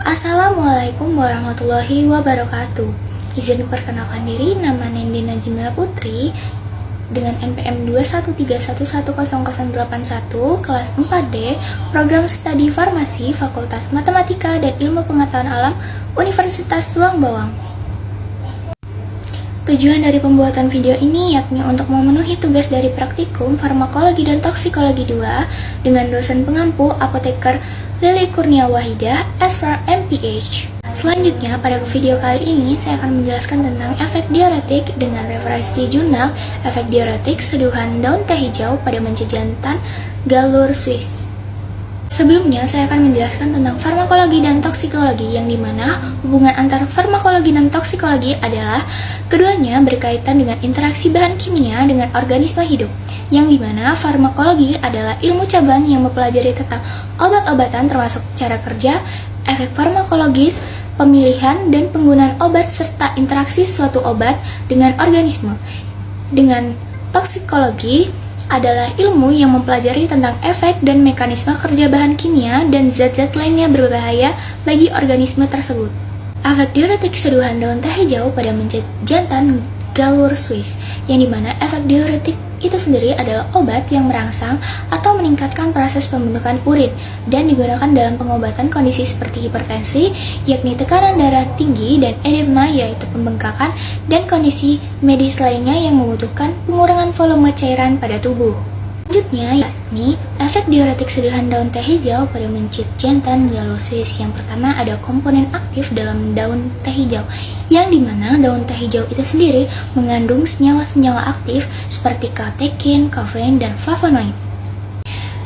Assalamualaikum warahmatullahi wabarakatuh. Izin perkenalkan diri, nama Nendi Najmila Putri dengan NPM 213110081 kelas 4D, Program Studi Farmasi, Fakultas Matematika dan Ilmu Pengetahuan Alam, Universitas Tulang Bawang. Tujuan dari pembuatan video ini yakni untuk memenuhi tugas dari praktikum Farmakologi dan Toksikologi 2 dengan dosen pengampu apoteker Lili Kurnia Wahidah, S4 MPH. Selanjutnya, pada video kali ini saya akan menjelaskan tentang efek diuretik dengan referensi jurnal efek diuretik seduhan daun teh hijau pada mencegah jantan galur Swiss. Sebelumnya, saya akan menjelaskan tentang farmakologi dan toksikologi, yang dimana hubungan antara farmakologi dan toksikologi adalah keduanya berkaitan dengan interaksi bahan kimia dengan organisme hidup, yang dimana farmakologi adalah ilmu cabang yang mempelajari tentang obat-obatan termasuk cara kerja, efek farmakologis, pemilihan dan penggunaan obat, serta interaksi suatu obat dengan organisme. Dengan toksikologi adalah ilmu yang mempelajari tentang efek dan mekanisme kerja bahan kimia dan zat-zat lainnya berbahaya bagi organisme tersebut. Efek diuretik seduhan daun teh hijau pada mencegah jantan galur Swiss, yang dimana efek diuretik itu sendiri adalah obat yang merangsang atau meningkatkan proses pembentukan urin dan digunakan dalam pengobatan kondisi seperti hipertensi, yakni tekanan darah tinggi, dan edema, yaitu pembengkakan, dan kondisi medis lainnya yang membutuhkan pengurangan volume cairan pada tubuh. Selanjutnya yakni efek diuretik seduhan daun teh hijau pada mencegah jantan galur Swiss. Yang pertama, ada komponen aktif dalam daun teh hijau, yang dimana daun teh hijau itu sendiri mengandung senyawa-senyawa aktif seperti katekin, kafein, dan flavonoid,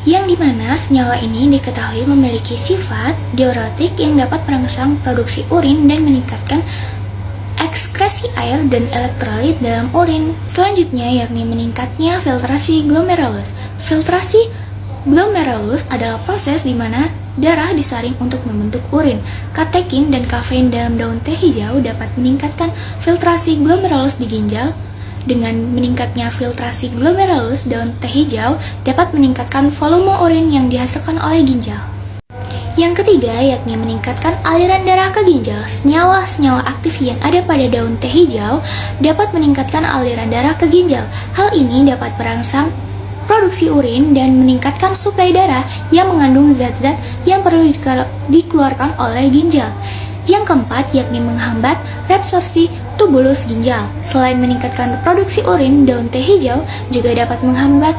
yang dimana senyawa ini diketahui memiliki sifat diuretik yang dapat merangsang produksi urin dan meningkatkan ekskresi air dan elektrolit dalam urin. Selanjutnya yakni meningkatnya filtrasi glomerulus. Filtrasi glomerulus adalah proses di mana darah disaring untuk membentuk urin. Katekin dan kafein dalam daun teh hijau dapat meningkatkan filtrasi glomerulus di ginjal. Dengan meningkatnya filtrasi glomerulus, daun teh hijau dapat meningkatkan volume urin yang dihasilkan oleh ginjal. Yang ketiga yakni meningkatkan aliran darah ke ginjal. Senyawa-senyawa aktif yang ada pada daun teh hijau dapat meningkatkan aliran darah ke ginjal. Hal ini dapat merangsang produksi urin dan meningkatkan suplai darah yang mengandung zat-zat yang perlu dikeluarkan oleh ginjal. Yang keempat yakni menghambat reabsorpsi tubulus ginjal. Selain meningkatkan produksi urin, daun teh hijau juga dapat menghambat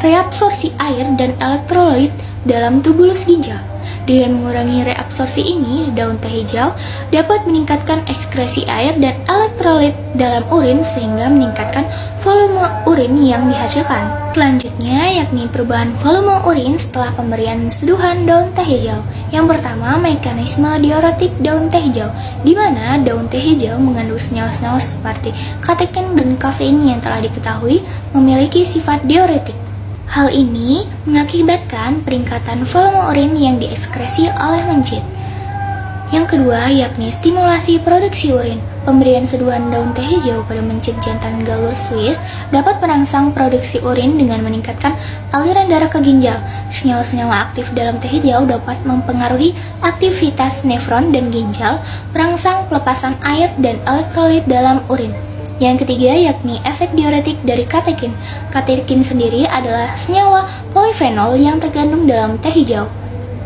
reabsorpsi air dan elektrolit dalam tubulus ginjal. Dengan mengurangi reabsorpsi ini, daun teh hijau dapat meningkatkan ekskresi air dan elektrolit dalam urin sehingga meningkatkan volume urin yang dihasilkan. Selanjutnya yakni perubahan volume urin setelah pemberian seduhan daun teh hijau. Yang pertama, mekanisme diuretik daun teh hijau, di mana daun teh hijau mengandung senyawa-senyawa seperti katekin dan kafein yang telah diketahui memiliki sifat diuretik. Hal ini mengakibatkan peningkatan volume urin yang diekskresi oleh mencit. Yang kedua yakni stimulasi produksi urin. Pemberian seduhan daun teh hijau pada mencit jantan galur Swiss dapat merangsang produksi urin dengan meningkatkan aliran darah ke ginjal. Senyawa-senyawa aktif dalam teh hijau dapat mempengaruhi aktivitas nefron dan ginjal, merangsang pelepasan air dan elektrolit dalam urin. Yang ketiga yakni efek diuretik dari katekin. Katekin sendiri adalah senyawa polifenol yang terkandung dalam teh hijau.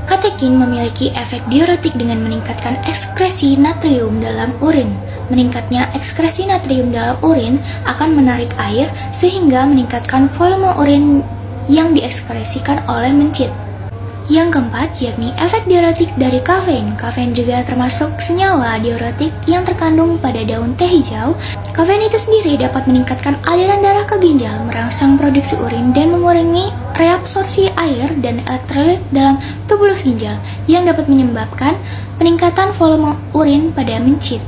Katekin memiliki efek diuretik dengan meningkatkan ekskresi natrium dalam urin. Meningkatnya ekskresi natrium dalam urin akan menarik air sehingga meningkatkan volume urin yang diekskresikan oleh mencit. Yang keempat yakni efek diuretik dari kafein. Kafein juga termasuk senyawa diuretik yang terkandung pada daun teh hijau. Kafein itu sendiri dapat meningkatkan aliran darah ke ginjal, merangsang produksi urin, dan mengurangi reabsorpsi air dan elektrolit dalam tubulus ginjal, yang dapat menyebabkan peningkatan volume urin pada mencit.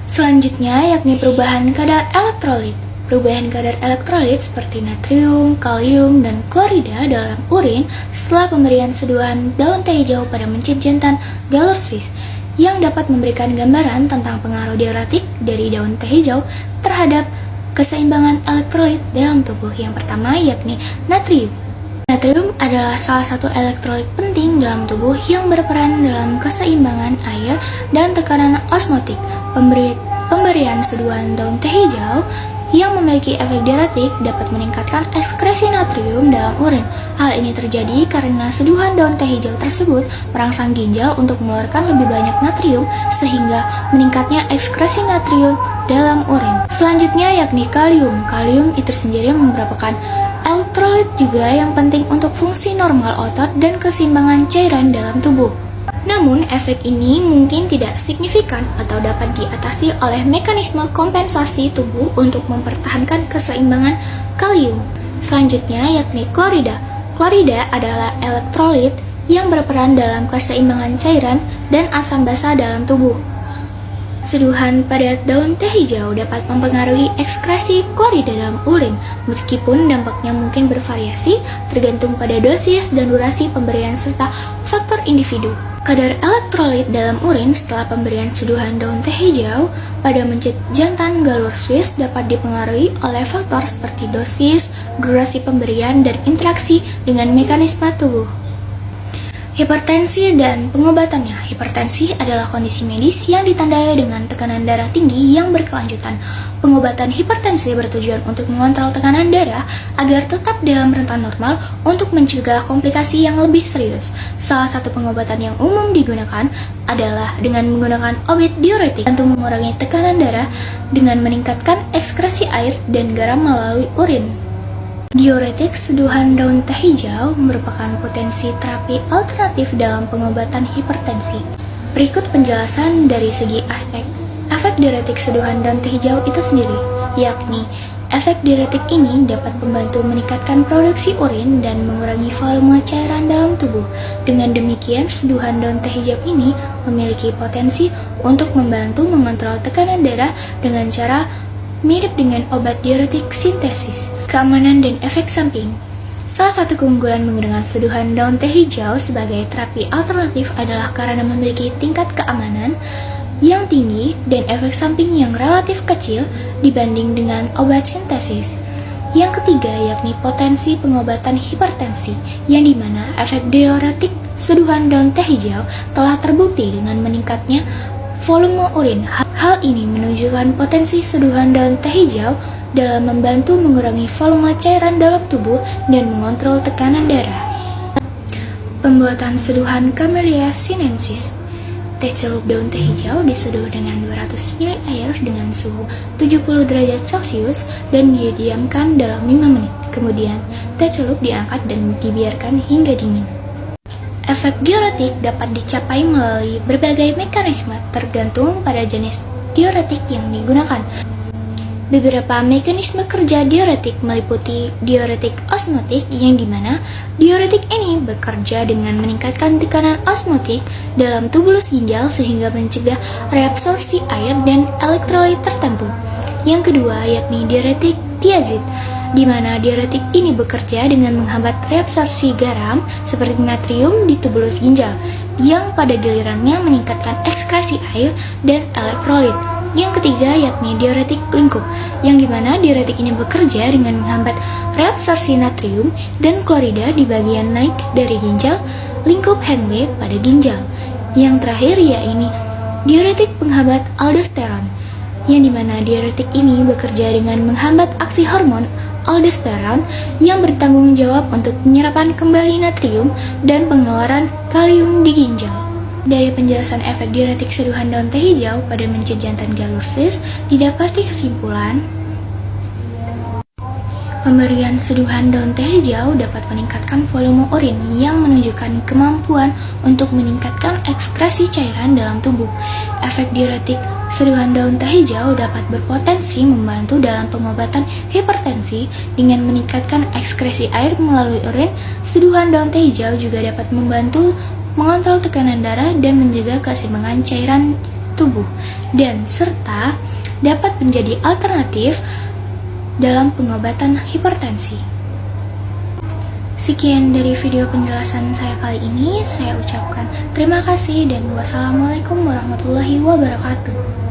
Selanjutnya yakni perubahan kadar elektrolit. Perubahan kadar elektrolit seperti natrium, kalium, dan klorida dalam urin setelah pemberian seduhan daun teh hijau pada mencit jantan galur Swiss, yang dapat memberikan gambaran tentang pengaruh diuretik dari daun teh hijau terhadap keseimbangan elektrolit dalam tubuh. Yang pertama yakni natrium. Natrium adalah salah satu elektrolit penting dalam tubuh yang berperan dalam keseimbangan air dan tekanan osmotik. Pemberian seduhan daun teh hijau yang memiliki efek diuretik dapat meningkatkan ekskresi natrium dalam urin. Hal ini terjadi karena seduhan daun teh hijau tersebut merangsang ginjal untuk mengeluarkan lebih banyak natrium sehingga meningkatnya ekskresi natrium dalam urin. Selanjutnya yakni kalium. Kalium itu sendiri merupakan elektrolit juga yang penting untuk fungsi normal otot dan keseimbangan cairan dalam tubuh. Namun, efek ini mungkin tidak signifikan atau dapat diatasi oleh mekanisme kompensasi tubuh untuk mempertahankan keseimbangan kalium. Selanjutnya yakni klorida. Klorida adalah elektrolit yang berperan dalam keseimbangan cairan dan asam basa dalam tubuh. Seduhan pada daun teh hijau dapat mempengaruhi ekskresi klorida dalam urin, meskipun dampaknya mungkin bervariasi tergantung pada dosis dan durasi pemberian serta faktor individu. Kadar elektrolit dalam urin setelah pemberian seduhan daun teh hijau pada mencit jantan galur Swiss dapat dipengaruhi oleh faktor seperti dosis, durasi pemberian, dan interaksi dengan mekanisme tubuh. Hipertensi dan pengobatannya. Hipertensi adalah kondisi medis yang ditandai dengan tekanan darah tinggi yang berkelanjutan. Pengobatan hipertensi bertujuan untuk mengontrol tekanan darah agar tetap dalam rentan normal untuk mencegah komplikasi yang lebih serius. Salah satu pengobatan yang umum digunakan adalah dengan menggunakan obat diuretik untuk mengurangi tekanan darah dengan meningkatkan ekskresi air dan garam melalui urin. Diuretik seduhan daun teh hijau merupakan potensi terapi alternatif dalam pengobatan hipertensi. Berikut penjelasan dari segi aspek efek diuretik seduhan daun teh hijau itu sendiri, yakni efek diuretik ini dapat membantu meningkatkan produksi urin dan mengurangi volume cairan dalam tubuh. Dengan demikian, seduhan daun teh hijau ini memiliki potensi untuk membantu mengontrol tekanan darah dengan cara mirip dengan obat diuretik sintesis. Keamanan dan efek samping. Salah satu keunggulan menggunakan seduhan daun teh hijau sebagai terapi alternatif adalah karena memiliki tingkat keamanan yang tinggi dan efek samping yang relatif kecil dibanding dengan obat sintesis. Yang ketiga yakni potensi pengobatan hipertensi, yang dimana efek diuretik seduhan daun teh hijau telah terbukti dengan meningkatnya volume urin. Hal ini menunjukkan potensi seduhan daun teh hijau dalam membantu mengurangi volume cairan dalam tubuh dan mengontrol tekanan darah. Pembuatan seduhan Camellia sinensis. Teh celup daun teh hijau diseduh dengan 200 ml air dengan suhu 70 derajat Celcius dan didiamkan dalam 5 menit. Kemudian, teh celup diangkat dan dibiarkan hingga dingin. Efek diuretik dapat dicapai melalui berbagai mekanisme tergantung pada jenis diuretik yang digunakan. Beberapa mekanisme kerja diuretik meliputi diuretik osmotik, yang dimana diuretik ini bekerja dengan meningkatkan tekanan osmotik dalam tubulus ginjal sehingga mencegah reabsorpsi air dan elektrolit tertentu. Yang kedua yakni diuretik tiazid, di mana diuretik ini bekerja dengan menghambat reabsorpsi garam seperti natrium di tubulus ginjal, yang pada gilirannya meningkatkan ekskresi air dan elektrolit. Yang ketiga yakni diuretik lingkup, yang dimana diuretik ini bekerja dengan menghambat reabsorpsi natrium dan klorida di bagian naik dari ginjal, lingkup Henle pada ginjal. Yang terakhir yakni diuretik penghambat aldosteron, yang dimana diuretik ini bekerja dengan menghambat aksi hormon aldosteron yang bertanggung jawab untuk penyerapan kembali natrium dan pengeluaran kalium di ginjal. Dari penjelasan efek diuretik seduhan daun teh hijau pada mencit jantan galur Swiss, didapati kesimpulan pemberian seduhan daun teh hijau dapat meningkatkan volume urin yang menunjukkan kemampuan untuk meningkatkan ekskresi cairan dalam tubuh. Efek diuretik seduhan daun teh hijau dapat berpotensi membantu dalam pengobatan hipertensi dengan meningkatkan ekskresi air melalui urin. Seduhan daun teh hijau juga dapat membantu mengontrol tekanan darah dan menjaga keseimbangan cairan tubuh, dan serta dapat menjadi alternatif dalam pengobatan hipertensi. Sekian dari video penjelasan saya kali ini. Saya ucapkan terima kasih dan wassalamualaikum warahmatullahi wabarakatuh.